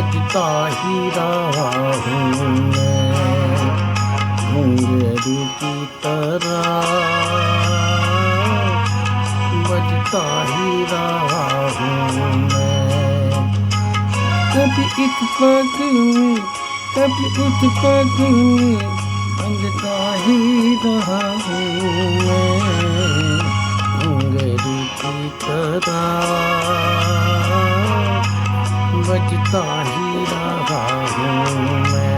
बजता ही रहा हूँ मैं घुंघरू की तरह बजता ही रहा हूँ मैं। कभी इस पग में कभी उस पग में बजता ही रहा हूँ मैं घुंघरू की तरह बजता ही रहा हूँ मैं।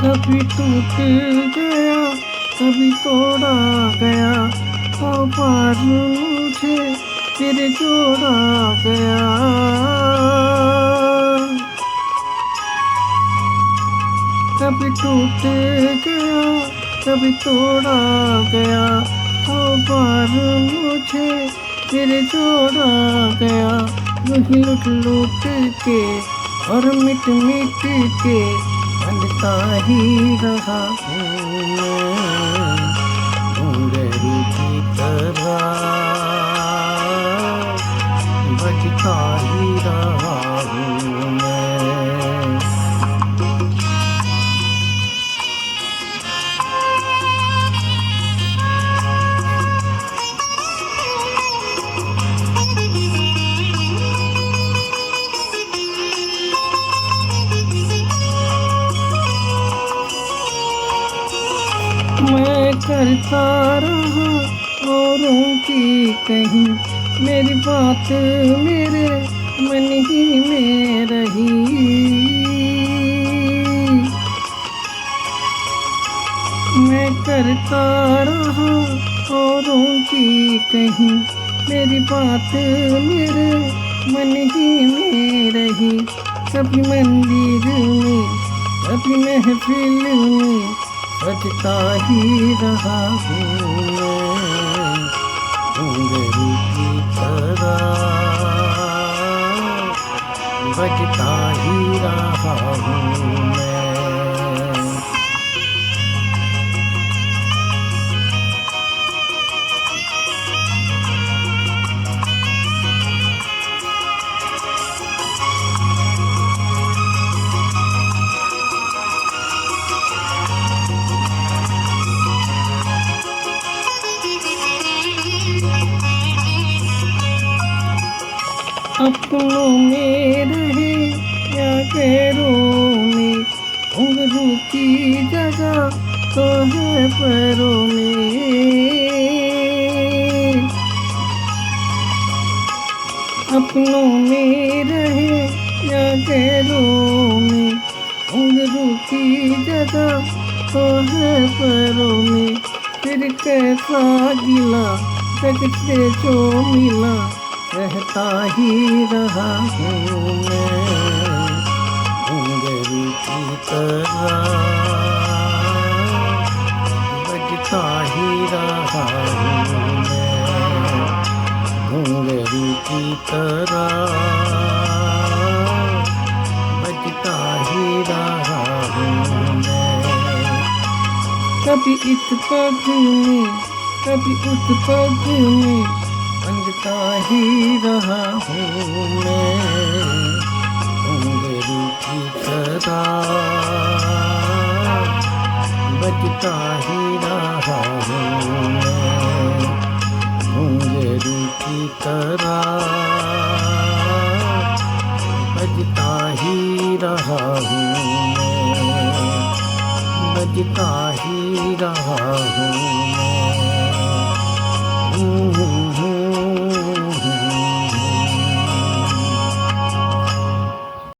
कभी टूट गया कभी तोड़ा गया पार मुझे फिर जोड़ा गया। कभी टूट गया कभी तोड़ा गया पार मुझे फिर जोड़ा गया। लूट लूट के और मिट मिट के बजता ही रहा हूँ मैं घुंघरू की तरह बजता ही रहा हूँ मैं। मैं करता रहा औरों की कहीं मेरी बात मेरे मन ही में रही। मैं करता रहा औरों की कहीं मेरी बात मेरे मन ही में रही। कभी मंदिर में कभी महफिल में बजता ही रहा हूँ मैं घुंघरू की तरह बजता ही रहा हूँ मैं। अपनों में रहे या गैरों में घुंघरू की जगह तो है पैरों में। अपनों में रहे या गैरों में घुंघरू की जगह तो है पैरों में। फिर कैसा गिला जग से जो मिला रहता ही रहा हूँ मैं घुंघरू की तरह बजता ही रहा हूँ मैं घुंघरू की तरह बजता ही रहा हूँ मैं। कभी इस पग में कभी उस पग में बजता ही रहा हूँ मैं घुंघरू की तरह बजता ही रहा हूँ मैं घुंघरू की तरह बजता ही रहा हूँ मैं बजता ही रहा हूँ मैं।